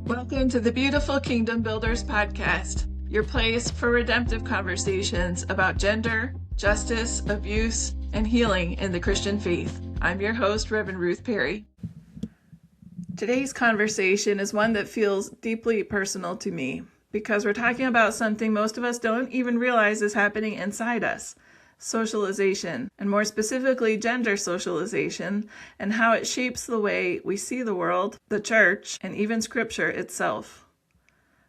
Welcome to the Beautiful Kingdom Builders podcast, your place for redemptive conversations about gender, justice, abuse, and healing in the Christian faith. I'm your host, Reverend Ruth Perry. Today's conversation is one that feels deeply personal to me because we're talking about something most of us don't even realize is happening inside us. Socialization, and more specifically, gender socialization, and how it shapes the way we see the world, the church, and even scripture itself.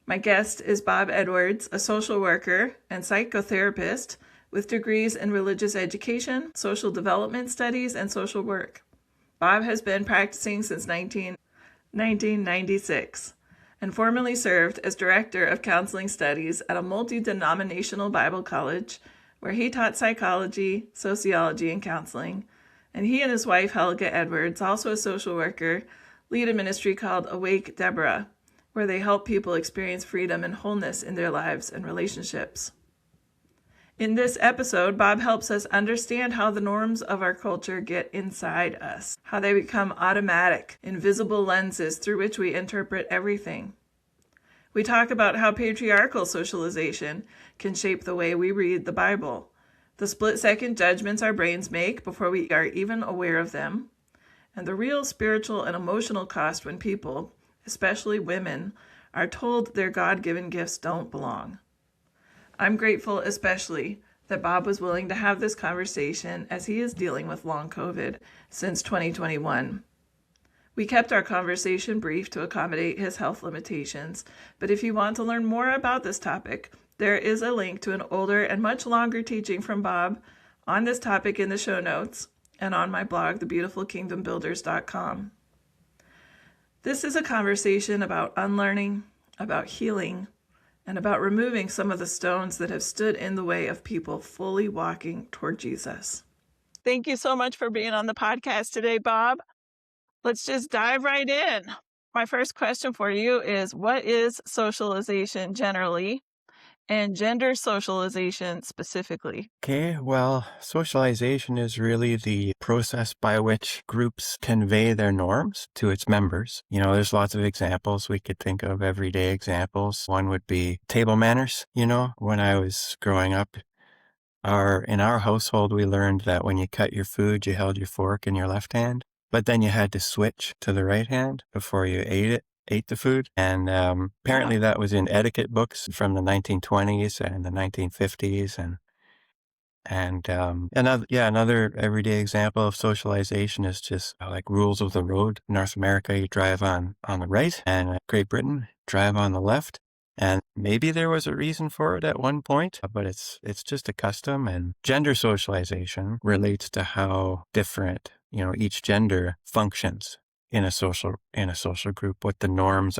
My guest is Bob Edwards, a social worker and psychotherapist with degrees in religious education, social development studies, and social work. Bob has been practicing since 1996 and formerly served as director of counseling studies at a multi-denominational Bible college where he taught psychology, sociology, and counseling. And he and his wife, Helga Edwards, also a social worker, lead a ministry called Awake Deborah, where they help people experience freedom and wholeness in their lives and relationships. In this episode, Bob helps us understand how the norms of our culture get inside us, how they become automatic, invisible lenses through which we interpret everything. We talk about how patriarchal socialization can shape the way we read the Bible, the split-second judgments our brains make before we are even aware of them, and the real spiritual and emotional cost when people, especially women, are told their God-given gifts don't belong. I'm grateful especially that Bob was willing to have this conversation as he is dealing with long COVID since 2021. We kept our conversation brief to accommodate his health limitations, but if you want to learn more about this topic, there is a link to an older and much longer teaching from Bob on this topic in the show notes and on my blog, thebeautifulkingdombuilders.com. This is a conversation about unlearning, about healing, and about removing some of the stones that have stood in the way of people fully walking toward Jesus. Thank you so much for being on the podcast today, Bob. Let's just dive right in. My first question for you is, what is socialization generally and gender socialization specifically? Okay, well, socialization is really the process by which groups convey their norms to its members. There's lots of examples we could think of, everyday examples. One would be table manners. When I was growing up, in our household, we learned that when you cut your food, you held your fork in your left hand, but then you had to switch to the right hand before you ate the food. And apparently that was in etiquette books from the 1920s and the 1950s. Another everyday example of socialization is just like rules of the road. In North America, you drive on the right, and Great Britain, drive on the left. And maybe there was a reason for it at one point, but it's just a custom. And gender socialization relates to how different, each gender functions in a social group, what the norms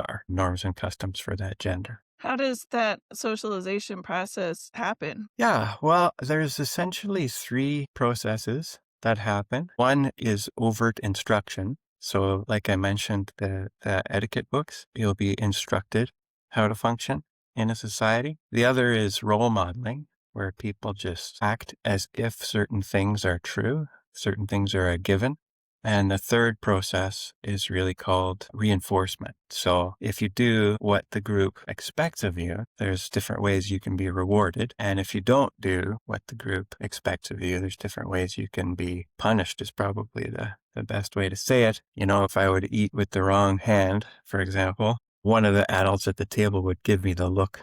and customs for that gender. How does that socialization process happen? Yeah, well, there's essentially three processes that happen. One is overt instruction. So like I mentioned, the etiquette books, you'll be instructed how to function in a society. The other is role modeling, where people just act as if certain things are true, certain things are a given. And the third process is really called reinforcement. So if you do what the group expects of you, there's different ways you can be rewarded. And if you don't do what the group expects of you, there's different ways you can be punished, is probably the best way to say it. If I would eat with the wrong hand, for example, one of the adults at the table would give me the look.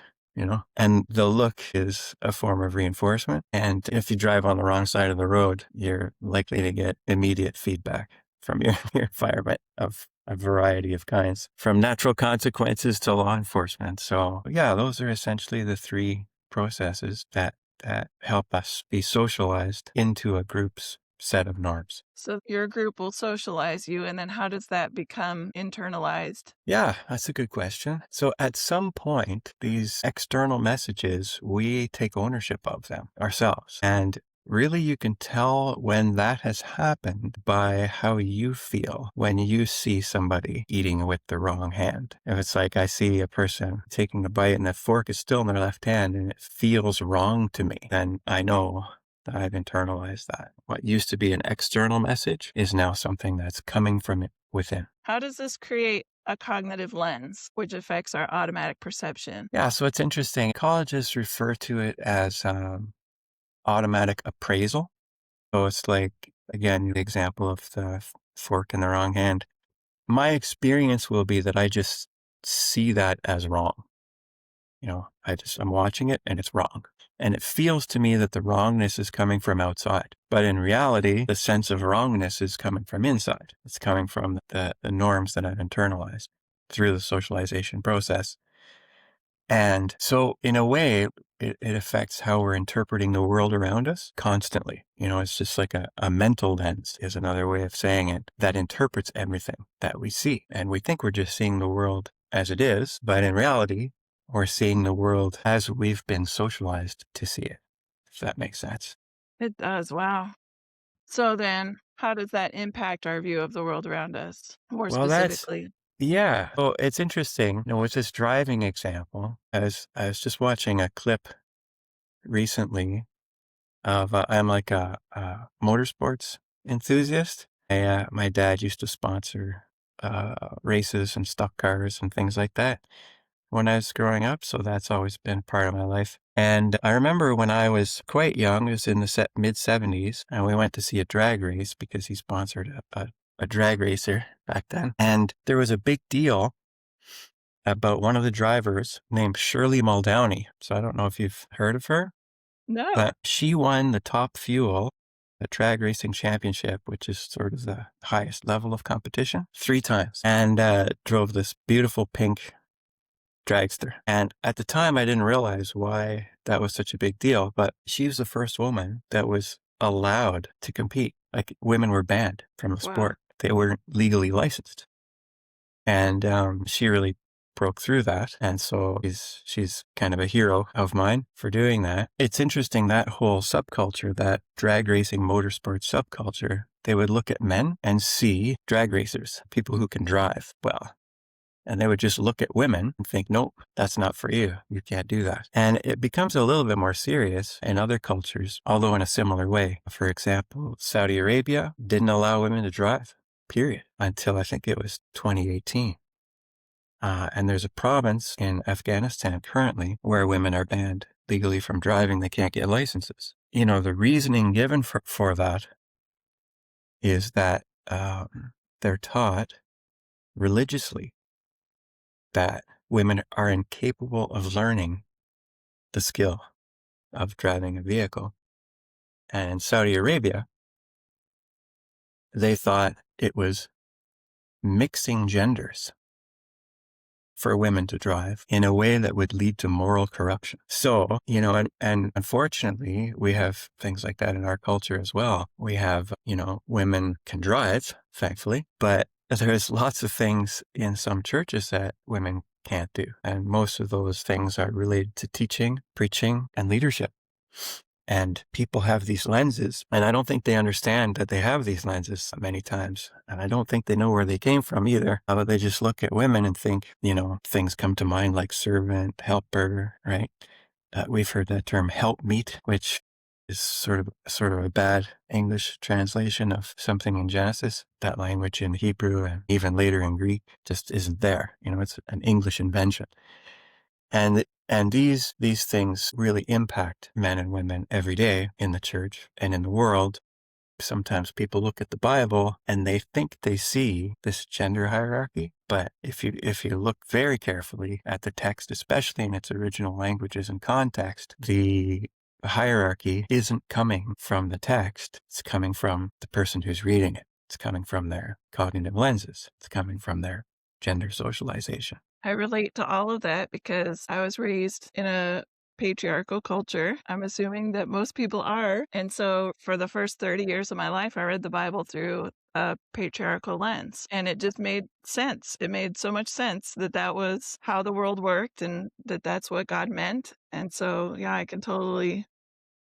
And the look is a form of reinforcement. And if you drive on the wrong side of the road, you're likely to get immediate feedback from your environment of a variety of kinds, from natural consequences to law enforcement. So yeah, those are essentially the three processes that help us be socialized into a group's set of norms. So your group will socialize you, and then how does that become internalized? Yeah, that's a good question. So at some point, these external messages, we take ownership of them ourselves. And really, you can tell when that has happened by how you feel when you see somebody eating with the wrong hand. If it's like I see a person taking a bite and the fork is still in their left hand and it feels wrong to me, then I know that I've internalized that. What used to be an external message is now something that's coming from within. How does this create a cognitive lens, which affects our automatic perception? Yeah, so it's interesting. Colleges refer to it as automatic appraisal. So it's like, again, the example of the fork in the wrong hand. My experience will be that I just see that as wrong. I'm watching it and it's wrong. And it feels to me that the wrongness is coming from outside. But in reality, the sense of wrongness is coming from inside. It's coming from the norms that I've internalized through the socialization process. And so in a way, it affects how we're interpreting the world around us constantly. It's just like a mental lens is another way of saying it that interprets everything that we see. And we think we're just seeing the world as it is, but in reality, we're seeing the world as we've been socialized to see it, if that makes sense. It does. Wow. So then, how does that impact our view of the world around us more Well, specifically? yeah. Well, it's interesting. With this driving example, I was just watching a clip recently of I'm like a motorsports enthusiast. My dad used to sponsor races and stock cars and things like that when I was growing up, so that's always been part of my life. And I remember when I was quite young, it was in the mid 70s, and we went to see a drag race because he sponsored a drag racer back then. And there was a big deal about one of the drivers named Shirley Muldowney. So I don't know if you've heard of her. No. But she won the Top Fuel, the drag racing championship, which is sort of the highest level of competition, 3 times, and drove this beautiful pink dragster. And at the time, I didn't realize why that was such a big deal, but she was the first woman that was allowed to compete. Like, women were banned from the Wow. sport. They weren't legally licensed. And she really broke through that. And so she's kind of a hero of mine for doing that. It's interesting, that whole subculture, that drag racing motorsports subculture, they would look at men and see drag racers, people who can drive well. And they would just look at women and think, nope, that's not for you. You can't do that. And it becomes a little bit more serious in other cultures, although in a similar way. For example, Saudi Arabia didn't allow women to drive, period, until I think it was 2018. And there's a province in Afghanistan currently where women are banned legally from driving. They can't get licenses. The reasoning given for that is that they're taught religiously that women are incapable of learning the skill of driving a vehicle. And in Saudi Arabia, they thought it was mixing genders for women to drive in a way that would lead to moral corruption. So, and unfortunately, we have things like that in our culture as well. We have, women can drive, thankfully, but there's lots of things in some churches that women can't do. And most of those things are related to teaching, preaching, and leadership. And people have these lenses, and I don't think they understand that they have these lenses many times. And I don't think they know where they came from either. But they just look at women and think, things come to mind like servant, helper, right? We've heard that term helpmeet, which is sort of a bad English translation of something in Genesis. That language in Hebrew and even later in Greek just isn't there. It's an English invention. And these things really impact men and women every day in the church and in the world. Sometimes people look at the Bible and they think they see this gender hierarchy, but if you look very carefully at the text, especially in its original languages and context, the hierarchy isn't coming from the text. It's coming from the person who's reading it. It's coming from their cognitive lenses. It's coming from their gender socialization. I relate to all of that because I was raised in a patriarchal culture. I'm assuming that most people are. And so for the first 30 years of my life, I read the Bible through a patriarchal lens. And it just made sense. It made so much sense that that was how the world worked and that that's what God meant. And so, yeah, I can totally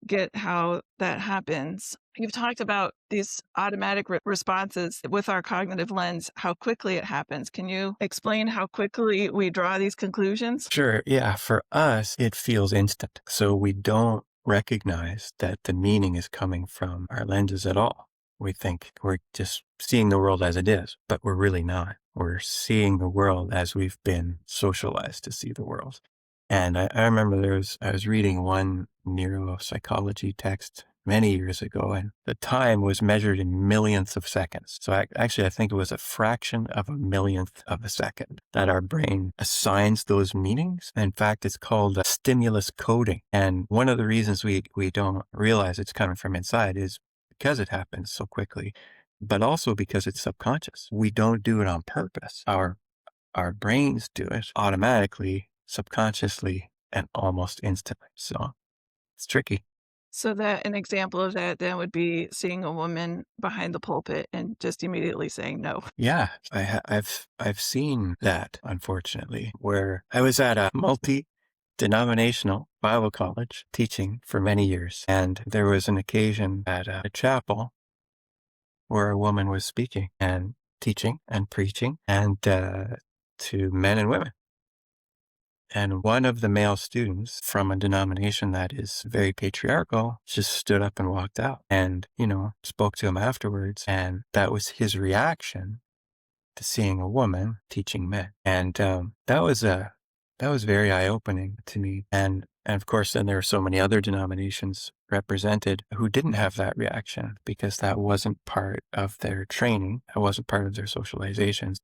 get how that happens. You've talked about these automatic responses with our cognitive lens, how quickly it happens. Can you explain how quickly we draw these conclusions? Sure. Yeah. For us, it feels instant. So we don't recognize that the meaning is coming from our lenses at all. We think we're just seeing the world as it is, but we're really not. We're seeing the world as we've been socialized to see the world. And I remember I was reading one neuropsychology text many years ago, and the time was measured in millionths of seconds. So I think it was a fraction of a millionth of a second that our brain assigns those meanings. In fact, it's called stimulus coding. And one of the reasons we don't realize it's coming from inside is because it happens so quickly, but also because it's subconscious. We don't do it on purpose. Our brains do it automatically, subconsciously, and almost instantly. So it's tricky. So that an example of that then would be seeing a woman behind the pulpit and just immediately saying no. Yeah, I've seen that, unfortunately, where I was at a multi-denominational Bible college teaching for many years, and there was an occasion at a chapel where a woman was speaking and teaching and preaching and to men and women. And one of the male students from a denomination that is very patriarchal just stood up and walked out and, spoke to him afterwards. And that was his reaction to seeing a woman teaching men. And that was very eye-opening to me. And of course, then there were so many other denominations represented who didn't have that reaction because that wasn't part of their training. That wasn't part of their socialization.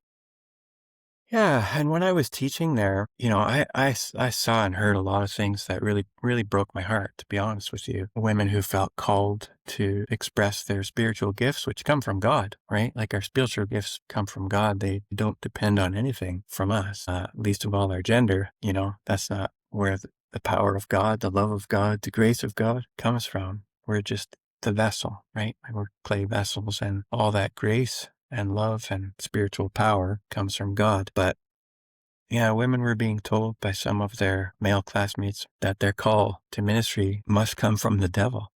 Yeah, and when I was teaching there, I saw and heard a lot of things that really, really broke my heart, to be honest with you. Women who felt called to express their spiritual gifts, which come from God, right? Like our spiritual gifts come from God. They don't depend on anything from us, least of all our gender. That's not where the power of God, the love of God, the grace of God comes from. We're just the vessel, right? We're clay vessels, and all that grace and love and spiritual power comes from God. But yeah, women were being told by some of their male classmates that their call to ministry must come from the devil.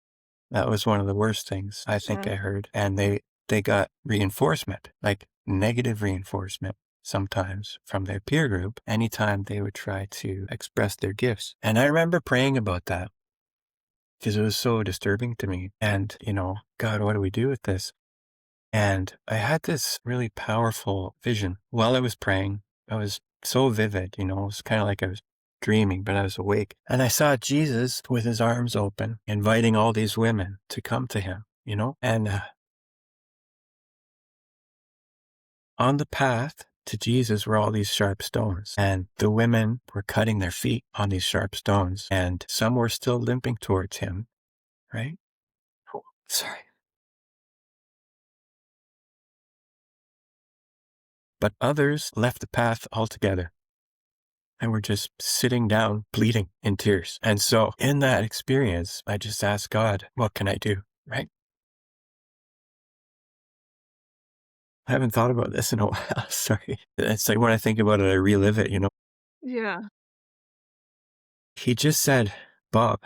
That was one of the worst things I think I heard. And they got reinforcement, like negative reinforcement sometimes from their peer group anytime they would try to express their gifts. And I remember praying about that because it was so disturbing to me. And, God, what do we do with this? And I had this really powerful vision while I was praying. I was so vivid, it was kind of like I was dreaming, but I was awake. And I saw Jesus with his arms open, inviting all these women to come to him, and on the path to Jesus were all these sharp stones. And the women were cutting their feet on these sharp stones. And some were still limping towards him, right? Oh, sorry. But others left the path altogether and were just sitting down, bleeding in tears. And so in that experience, I just asked God, what can I do? Right? I haven't thought about this in a while. Sorry. It's like when I think about it, I relive it, Yeah. He just said, Bob,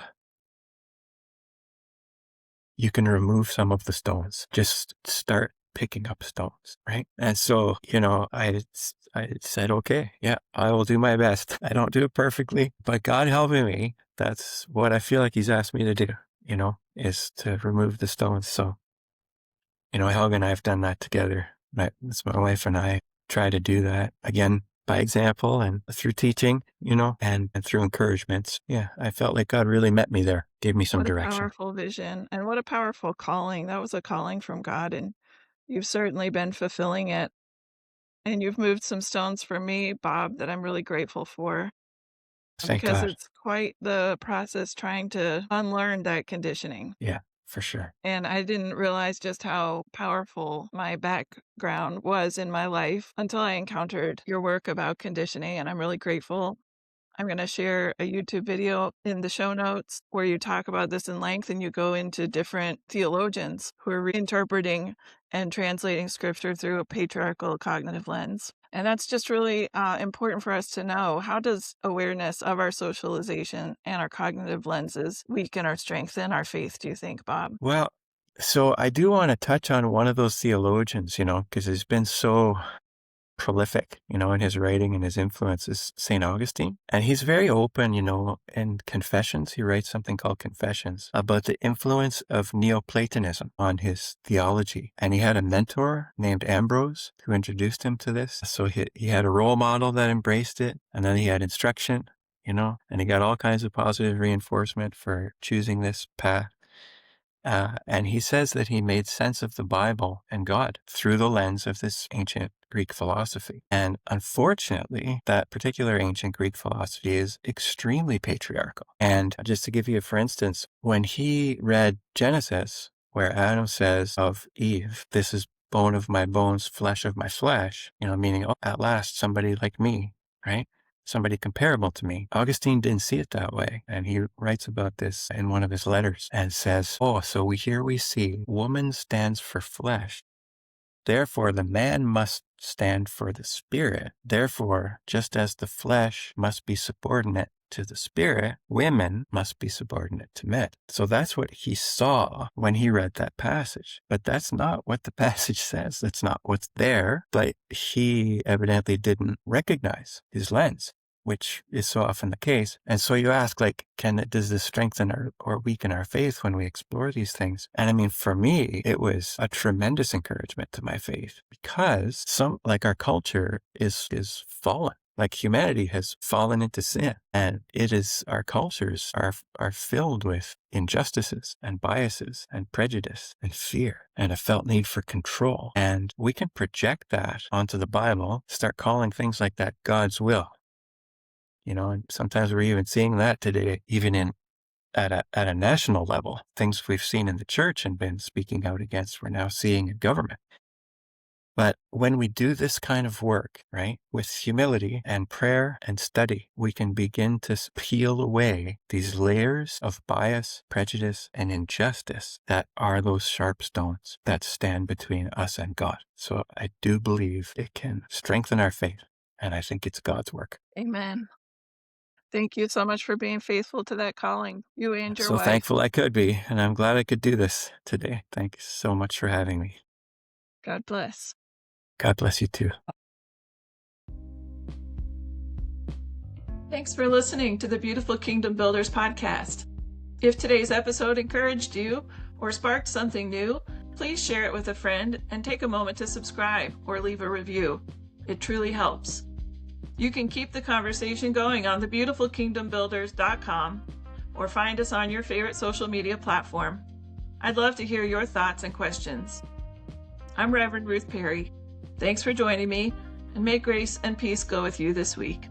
you can remove some of the stones. Just start picking up stones, right? And so, I said, okay, yeah, I will do my best. I don't do it perfectly, but God helping me, that's what I feel like he's asked me to do, is to remove the stones. So, Helga and I have done that together. It's my wife and I try to do that again by example and through teaching, and through encouragements. Yeah, I felt like God really met me there, gave me some What a direction. powerful vision and what a powerful calling. That was a calling from God, and you've certainly been fulfilling it. And you've moved some stones for me, Bob, that I'm really grateful for Thank because God. it's quite the process trying to unlearn that conditioning. Yeah, for sure. And I didn't realize just how powerful my background was in my life until I encountered your work about conditioning, and I'm really grateful. I'm going to share a YouTube video in the show notes where you talk about this in length and you go into different theologians who are interpreting and translating scripture through a patriarchal cognitive lens. And that's just really important for us to know. How does awareness of our socialization and our cognitive lenses weaken or strengthen our faith, do you think, Bob? Well, so I do want to touch on one of those theologians, because it's been so prolific, in his writing and his influence is St. Augustine. And he's very open, in Confessions. He writes something called Confessions about the influence of Neoplatonism on his theology. And he had a mentor named Ambrose who introduced him to this. So he had a role model that embraced it, and then he had instruction, and he got all kinds of positive reinforcement for choosing this path. And he says that he made sense of the Bible and God through the lens of this ancient Greek philosophy. And unfortunately, that particular ancient Greek philosophy is extremely patriarchal. And just to give you, for instance, when he read Genesis, where Adam says of Eve, "This is bone of my bones, flesh of my flesh," meaning, oh, at last somebody like me, right? Somebody comparable to me. Augustine didn't see it that way. And he writes about this in one of his letters and says, so we see woman stands for flesh. Therefore, the man must stand for the spirit. Therefore, just as the flesh must be subordinate to the spirit, women must be subordinate to men. So that's what he saw when he read that passage. But that's not what the passage says. That's not what's there. But he evidently didn't recognize his lens, which is so often the case. And so you ask, does this strengthen or weaken our faith when we explore these things? And I mean, for me, it was a tremendous encouragement to my faith, because our culture is fallen. Humanity has fallen into sin, and our cultures are filled with injustices and biases and prejudice and fear and a felt need for control. And we can project that onto the Bible, start calling things like that God's will. And sometimes we're even seeing that today, even at a national level. Things we've seen in the church and been speaking out against, we're now seeing in government. But when we do this kind of work, right, with humility and prayer and study, we can begin to peel away these layers of bias, prejudice, and injustice that are those sharp stones that stand between us and God. So I do believe it can strengthen our faith, and I think it's God's work. Amen. Thank you so much for being faithful to that calling, you and your so wife. Thankful I could be, and I'm glad I could do this today. Thank you so much for having me. God bless. God bless you too. Thanks for listening to the Beautiful Kingdom Builders podcast. If today's episode encouraged you or sparked something new, please share it with a friend and take a moment to subscribe or leave a review. It truly helps. You can keep the conversation going on thebeautifulkingdombuilders.com or find us on your favorite social media platform. I'd love to hear your thoughts and questions. I'm Reverend Ruth Perry. Thanks for joining me, and may grace and peace go with you this week.